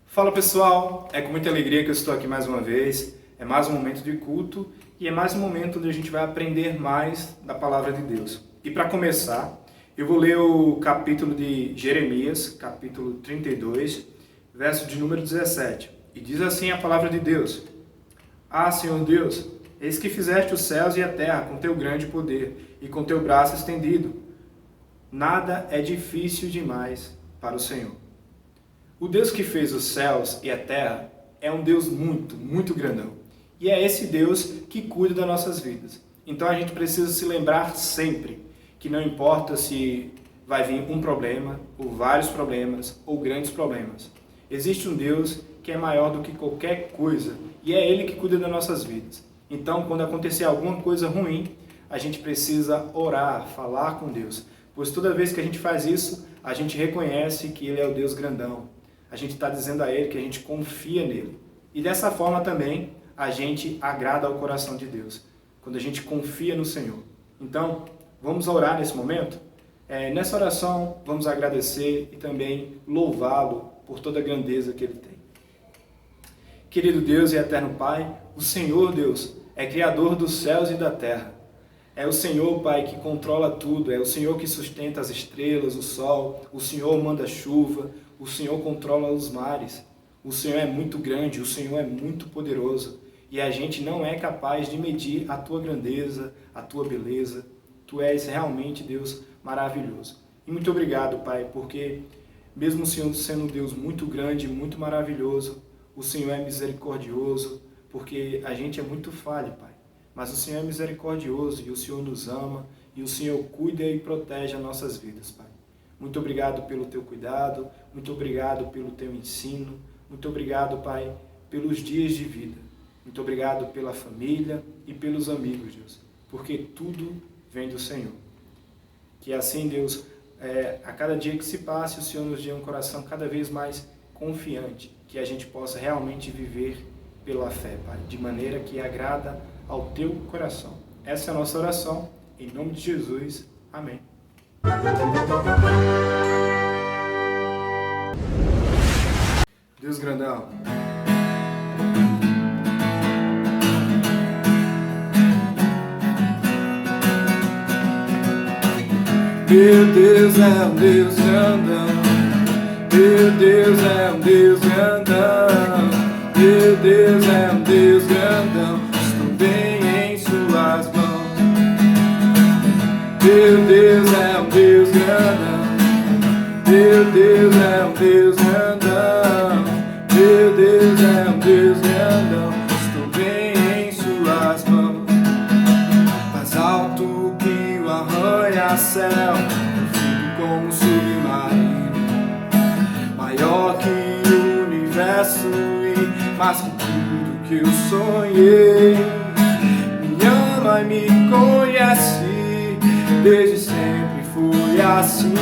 Fala pessoal, é com muita alegria que eu estou aqui mais uma vez. É mais um momento de culto e é mais um momento onde a gente vai aprender mais da palavra de Deus. E para começar, eu vou ler o capítulo de Jeremias, capítulo 32, verso de número 17. E diz assim a palavra de Deus: Ah, Senhor Deus, eis que fizeste os céus e a terra com teu grande poder e com teu braço estendido. Nada é difícil demais para o Senhor. O Deus que fez os céus e a terra é um Deus muito, muito grandão. E é esse Deus que cuida das nossas vidas. Então a gente precisa se lembrar sempre que não importa se vai vir um problema, ou vários problemas, ou grandes problemas. Existe um Deus que é maior do que qualquer coisa e é Ele que cuida das nossas vidas. Então, quando acontecer alguma coisa ruim, a gente precisa orar, falar com Deus. Pois toda vez que a gente faz isso, a gente reconhece que Ele é o Deus grandão. A gente está dizendo a Ele que a gente confia nele. E dessa forma também a gente agrada ao coração de Deus, quando a gente confia no Senhor. Então, vamos orar nesse momento? Nessa oração, vamos agradecer e também louvá-lo por toda a grandeza que Ele tem. Querido Deus e eterno Pai, o Senhor, Deus, é Criador dos céus e da terra. É o Senhor, Pai, que controla tudo. É o Senhor que sustenta as estrelas, o sol. O Senhor manda chuva. O Senhor controla os mares. O Senhor é muito grande, o Senhor é muito poderoso. E a gente não é capaz de medir a Tua grandeza, a Tua beleza. Tu és realmente, Deus, maravilhoso. E muito obrigado, Pai, porque mesmo o Senhor sendo um Deus muito grande, muito maravilhoso, o Senhor é misericordioso, porque a gente é muito falho, Pai. Mas o Senhor é misericordioso e o Senhor nos ama e o Senhor cuida e protege as nossas vidas, Pai. Muito obrigado pelo Teu cuidado, muito obrigado pelo Teu ensino, muito obrigado, Pai, pelos dias de vida. Muito obrigado pela família e pelos amigos, Deus, porque tudo vem do Senhor. Que assim, Deus, a cada dia que se passe, o Senhor nos dê um coração cada vez mais confiante, que a gente possa realmente viver pela fé, Pai, de maneira que agrada ao Teu coração. Essa é a nossa oração, em nome de Jesus. Amém. Deus grandão. Meu Deus é um Deus grandão. Meu Deus é um Deus grandão. Meu Deus é um Deus grandão. Estou bem em suas mãos. Meu Deus é um Deus grandão. Meu Deus é um Deus grandão. Meu Deus é um Deus grandão. Estou bem em suas mãos. Mais alto que o arranha-céu, profundo como um submarino, maior que o universo e mais que tudo que eu sonhei. Me ama e me conhece, desde sempre fui assim.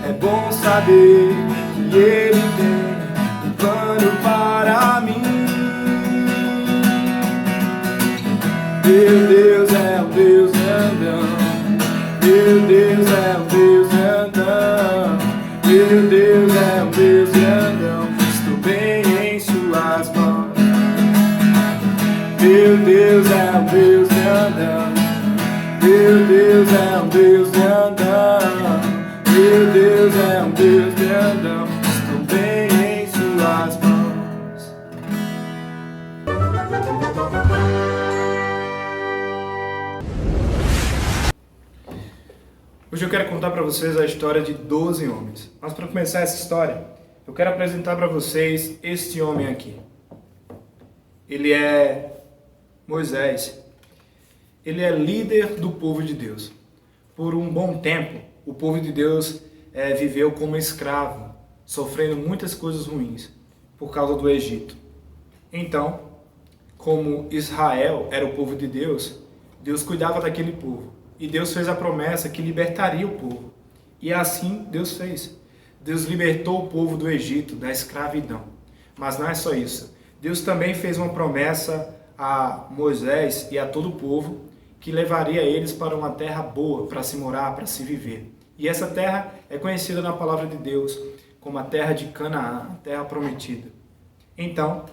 É bom saber que Ele tem um plano para mim. Meu Deus é um Deus grandão. Meu Deus é um Deus grandão. Meu Deus é um Deus grandão. Estou bem em suas mãos. Meu Deus é um Deus grandão. Meu Deus é um Deus grandão. Meu Deus é um Deus grandão. Estou bem em suas mãos. Hoje eu quero contar para vocês a história de 12 homens. Mas para começar essa história, eu quero apresentar para vocês este homem aqui. Ele é Moisés. Ele é líder do povo de Deus. Por um bom tempo, o povo de Deus viveu como escravo, sofrendo muitas coisas ruins por causa do Egito. Então, como Israel era o povo de Deus, Deus cuidava daquele povo. E Deus fez a promessa que libertaria o povo. E assim Deus fez. Deus libertou o povo do Egito, da escravidão. Mas não é só isso. Deus também fez uma promessa a Moisés e a todo o povo, que levaria eles para uma terra boa, para se morar, para se viver. E essa terra é conhecida na palavra de Deus como a terra de Canaã, a terra prometida. Então,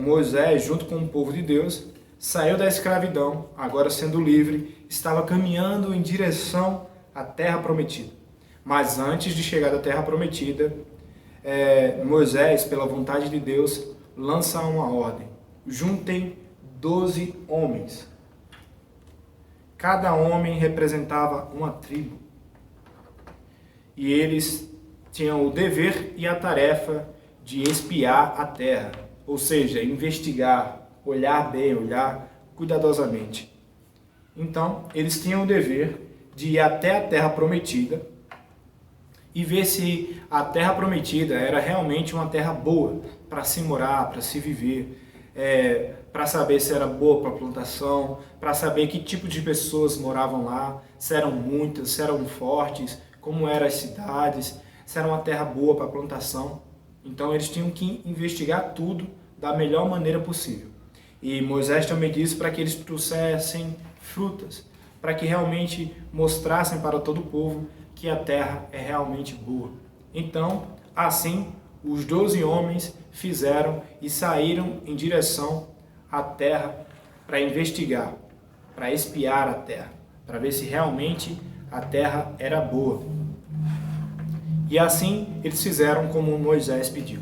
Moisés, junto com o povo de Deus, saiu da escravidão, agora sendo livre, estava caminhando em direção à terra prometida. Mas antes de chegar à terra prometida, Moisés, pela vontade de Deus, lança uma ordem: juntem 12 homens. Cada homem representava uma tribo. E eles tinham o dever e a tarefa de espiar a terra, ou seja, investigar, olhar bem, olhar cuidadosamente. Então, eles tinham o dever de ir até a terra prometida e ver se a terra prometida era realmente uma terra boa para se morar, para se viver, para saber se era boa para a plantação, para saber que tipo de pessoas moravam lá, se eram muitas, se eram fortes, como eram as cidades, se era uma terra boa para a plantação. Então eles tinham que investigar tudo da melhor maneira possível. E Moisés também disse para que eles trouxessem frutas, para que realmente mostrassem para todo o povo que a terra é realmente boa. Então, assim, os 12 homens fizeram e saíram em direção à terra para investigar, para espiar a terra, para ver se realmente a terra era boa. E assim eles fizeram como Moisés pediu.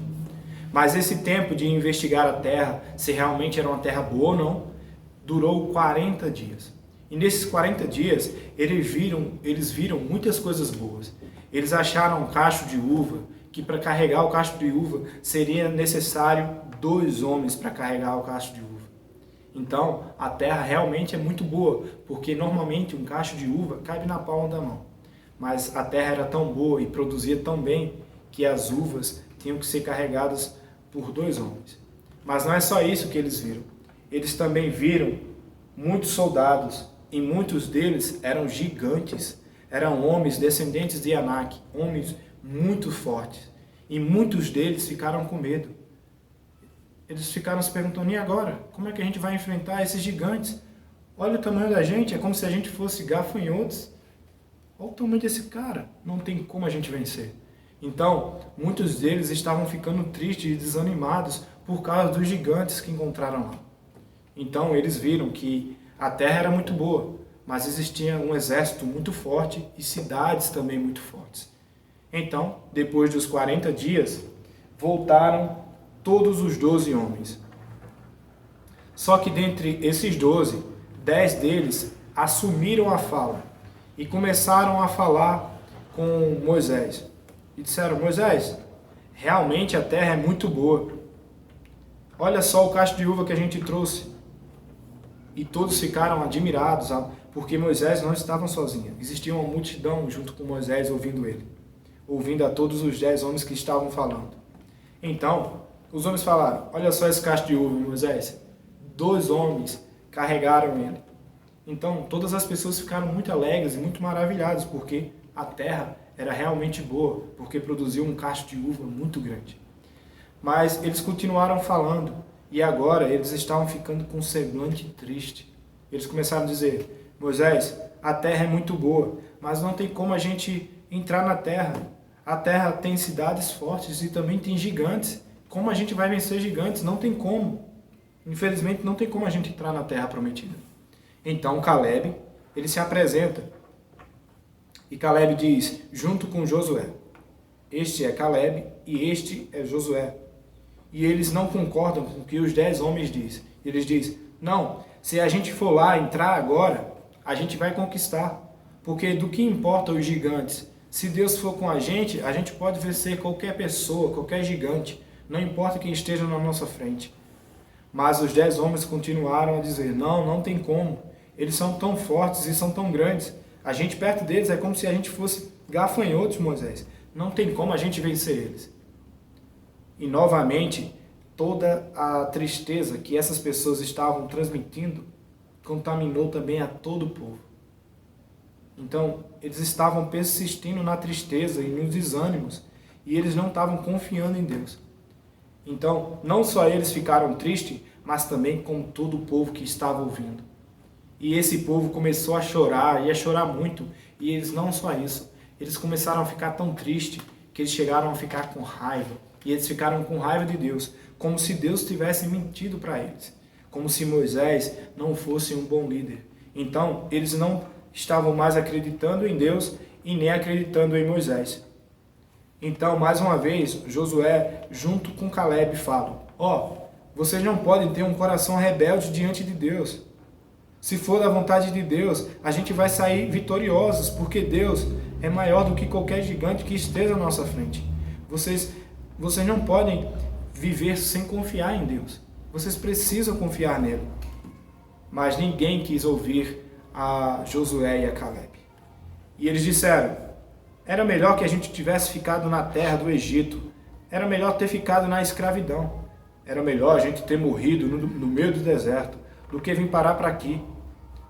Mas esse tempo de investigar a terra, se realmente era uma terra boa ou não, durou 40 dias. E nesses 40 dias, eles viram muitas coisas boas. Eles acharam um cacho de uva, que para carregar o cacho de uva seria necessário 2 homens para carregar o cacho de uva. Então, a terra realmente é muito boa, porque normalmente um cacho de uva cabe na palma da mão. Mas a terra era tão boa e produzia tão bem que as uvas tinham que ser carregadas por 2 homens. Mas não é só isso que eles viram. Eles também viram muitos soldados, e muitos deles eram gigantes, eram homens descendentes de Anak, homens muito fortes. E muitos deles ficaram com medo. Eles ficaram se perguntando: e agora? Como é que a gente vai enfrentar esses gigantes? Olha o tamanho da gente, é como se a gente fosse gafanhotos. Olha o tamanho desse cara, não tem como a gente vencer. Então, muitos deles estavam ficando tristes e desanimados por causa dos gigantes que encontraram lá. Então, eles viram que a terra era muito boa, mas existia um exército muito forte e cidades também muito fortes. Então, depois dos 40 dias, voltaram todos os 12 homens. Só que dentre esses 12, 10 deles assumiram a fala e começaram a falar com Moisés. E disseram: Moisés, realmente a terra é muito boa. Olha só o cacho de uva que a gente trouxe. E todos ficaram admirados, porque Moisés não estava sozinho. Existia uma multidão junto com Moisés ouvindo ele, ouvindo a todos os 10 homens que estavam falando. Então, os homens falaram: olha só esse cacho de uva, Moisés. 2 homens carregaram ele. Então, todas as pessoas ficaram muito alegres e muito maravilhadas, porque a terra era realmente boa, porque produziu um cacho de uva muito grande. Mas eles continuaram falando, e agora eles estavam ficando com um semblante triste. Eles começaram a dizer: Moisés, a terra é muito boa, mas não tem como a gente entrar na terra. A terra tem cidades fortes e também tem gigantes. Como a gente vai vencer gigantes? Não tem como. Infelizmente, não tem como a gente entrar na terra prometida. Então Caleb, ele se apresenta. E Caleb diz, junto com Josué: este é Caleb e este é Josué. E eles não concordam com o que os 10 homens dizem. Eles dizem: não, se a gente for lá entrar agora, a gente vai conquistar. Porque do que importa os gigantes? Se Deus for com a gente pode vencer qualquer pessoa, qualquer gigante. Não importa quem esteja na nossa frente. Mas os 10 homens continuaram a dizer: não, não tem como. Eles são tão fortes e são tão grandes. A gente perto deles é como se a gente fosse gafanhotos, Moisés. Não tem como a gente vencer eles. E novamente, toda a tristeza que essas pessoas estavam transmitindo contaminou também a todo o povo. Então, eles estavam persistindo na tristeza e nos desânimos, e eles não estavam confiando em Deus. Então, não só eles ficaram tristes, mas também com todo o povo que estava ouvindo. E esse povo começou a chorar, e a chorar muito. E eles não só isso, eles começaram a ficar tão tristes que eles chegaram a ficar com raiva. E eles ficaram com raiva de Deus, como se Deus tivesse mentido para eles. Como se Moisés não fosse um bom líder. Então, eles não estavam mais acreditando em Deus e nem acreditando em Moisés. Então, mais uma vez, Josué, junto com Caleb, falam: vocês não podem ter um coração rebelde diante de Deus. Se for da vontade de Deus, a gente vai sair vitoriosos, porque Deus é maior do que qualquer gigante que esteja à nossa frente. Vocês não podem viver sem confiar em Deus. Vocês precisam confiar nele. Mas ninguém quis ouvir a Josué e a Caleb. E eles disseram: era melhor que a gente tivesse ficado na terra do Egito. Era melhor ter ficado na escravidão. Era melhor a gente ter morrido no meio do deserto do que vir parar para aqui.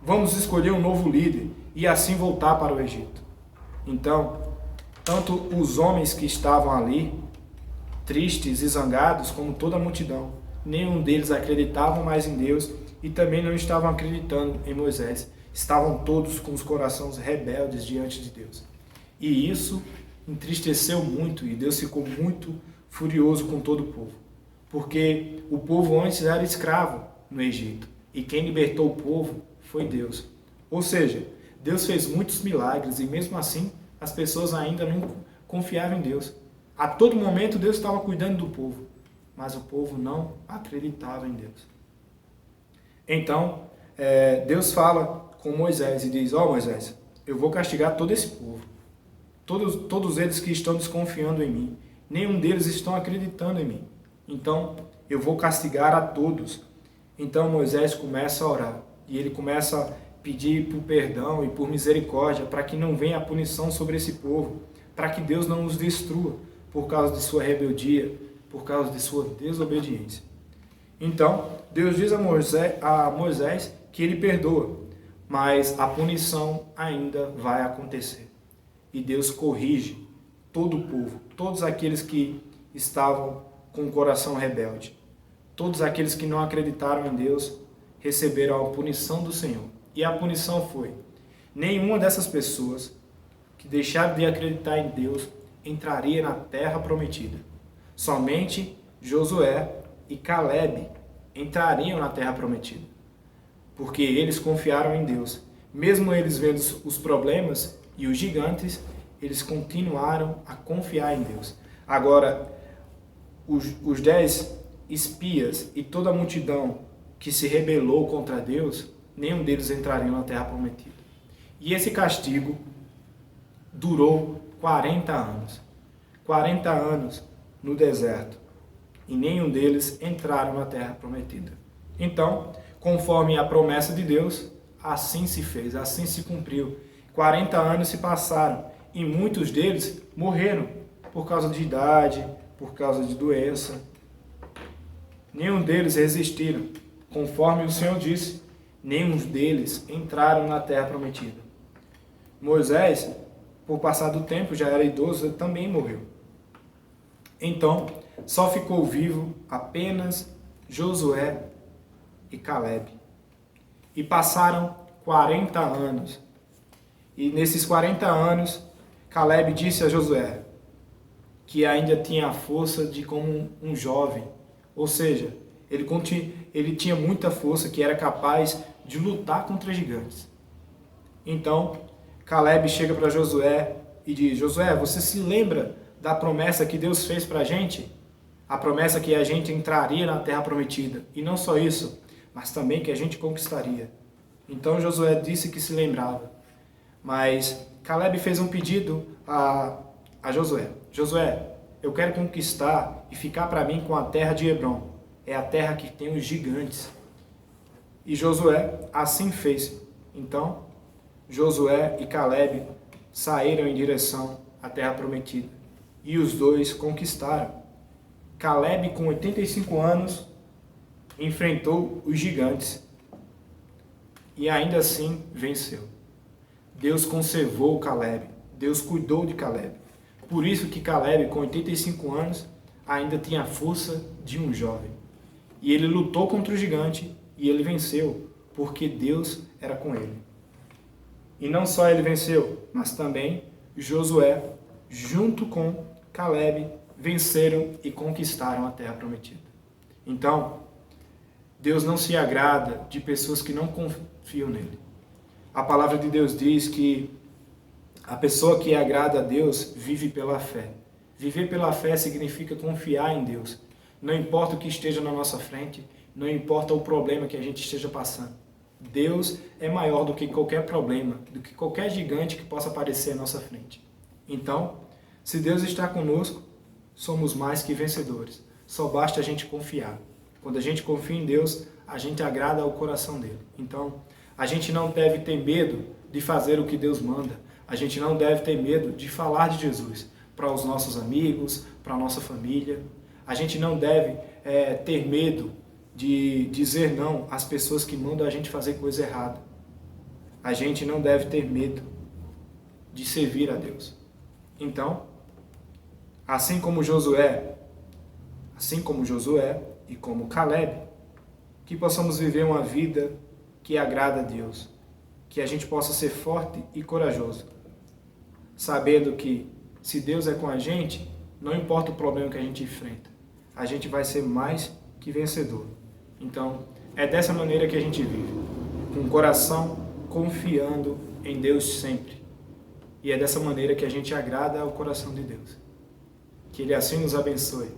Vamos escolher um novo líder e assim voltar para o Egito. Então, tanto os homens que estavam ali, tristes e zangados, como toda a multidão, nenhum deles acreditavam mais em Deus e também não estavam acreditando em Moisés. Estavam todos com os corações rebeldes diante de Deus. E isso entristeceu muito e Deus ficou muito furioso com todo o povo. Porque o povo antes era escravo no Egito e quem libertou o povo foi Deus. Ou seja, Deus fez muitos milagres e mesmo assim as pessoas ainda não confiavam em Deus. A todo momento Deus estava cuidando do povo, mas o povo não acreditava em Deus. Então, Deus fala com Moisés e diz: Moisés, eu vou castigar todo esse povo. Todos eles que estão desconfiando em mim. Nenhum deles estão acreditando em mim. Então, eu vou castigar a todos. Então, Moisés começa a orar. E ele começa a pedir por perdão e por misericórdia, para que não venha a punição sobre esse povo, para que Deus não os destrua por causa de sua rebeldia, por causa de sua desobediência. Então, Deus diz a Moisés que ele perdoa, mas a punição ainda vai acontecer. E Deus corrige todo o povo, todos aqueles que estavam com o coração rebelde. Todos aqueles que não acreditaram em Deus receberam a punição do Senhor. E a punição foi: nenhuma dessas pessoas que deixaram de acreditar em Deus entraria na terra prometida. Somente Josué e Caleb entrariam na terra prometida. Porque eles confiaram em Deus. Mesmo eles vendo os problemas e os gigantes, eles continuaram a confiar em Deus. Agora, os 10 espias e toda a multidão que se rebelou contra Deus, nenhum deles entrariam na terra prometida. E esse castigo durou 40 anos. 40 anos no deserto. E nenhum deles entraram na terra prometida. Então, conforme a promessa de Deus, assim se fez, assim se cumpriu. 40 anos se passaram e muitos deles morreram por causa de idade, por causa de doença. Nenhum deles resistiram. Conforme o Senhor disse, nenhum deles entraram na terra prometida. Moisés, por passar do tempo, já era idoso, também morreu. Então, só ficou vivo apenas Josué e Caleb. E passaram 40 anos. E nesses 40 anos, Caleb disse a Josué que ainda tinha a força de como um jovem. Ou seja, ele tinha muita força, que era capaz de lutar contra gigantes. Então, Caleb chega para Josué e diz: Josué, você se lembra da promessa que Deus fez para a gente? A promessa que a gente entraria na terra prometida. E não só isso, mas também que a gente conquistaria. Então Josué disse que se lembrava. Mas Caleb fez um pedido a Josué. Josué, eu quero conquistar e ficar para mim com a terra de Hebrom. É a terra que tem os gigantes. E Josué assim fez. Então, Josué e Caleb saíram em direção à terra prometida. E os dois conquistaram. Caleb, com 85 anos, enfrentou os gigantes. E ainda assim venceu. Deus conservou Caleb. Deus cuidou de Caleb. Por isso que Caleb, com 85 anos, ainda tinha a força de um jovem. E ele lutou contra o gigante e ele venceu, porque Deus era com ele. E não só ele venceu, mas também Josué, junto com Calebe, venceram e conquistaram a terra prometida. Então, Deus não se agrada de pessoas que não confiam nele. A palavra de Deus diz que a pessoa que agrada a Deus vive pela fé. Viver pela fé significa confiar em Deus. Não importa o que esteja na nossa frente, não importa o problema que a gente esteja passando. Deus é maior do que qualquer problema, do que qualquer gigante que possa aparecer à nossa frente. Então, se Deus está conosco, somos mais que vencedores. Só basta a gente confiar. Quando a gente confia em Deus, a gente agrada ao coração dele. Então, a gente não deve ter medo de fazer o que Deus manda. A gente não deve ter medo de falar de Jesus para os nossos amigos, para a nossa família. A gente não deve ter medo de dizer não às pessoas que mandam a gente fazer coisa errada. A gente não deve ter medo de servir a Deus. Então, assim como Josué e como Calebe, que possamos viver uma vida que agrada a Deus, que a gente possa ser forte e corajoso, sabendo que se Deus é com a gente, não importa o problema que a gente enfrenta, a gente vai ser mais que vencedor. Então, é dessa maneira que a gente vive, com o coração confiando em Deus sempre. E é dessa maneira que a gente agrada ao coração de Deus. Que Ele assim nos abençoe.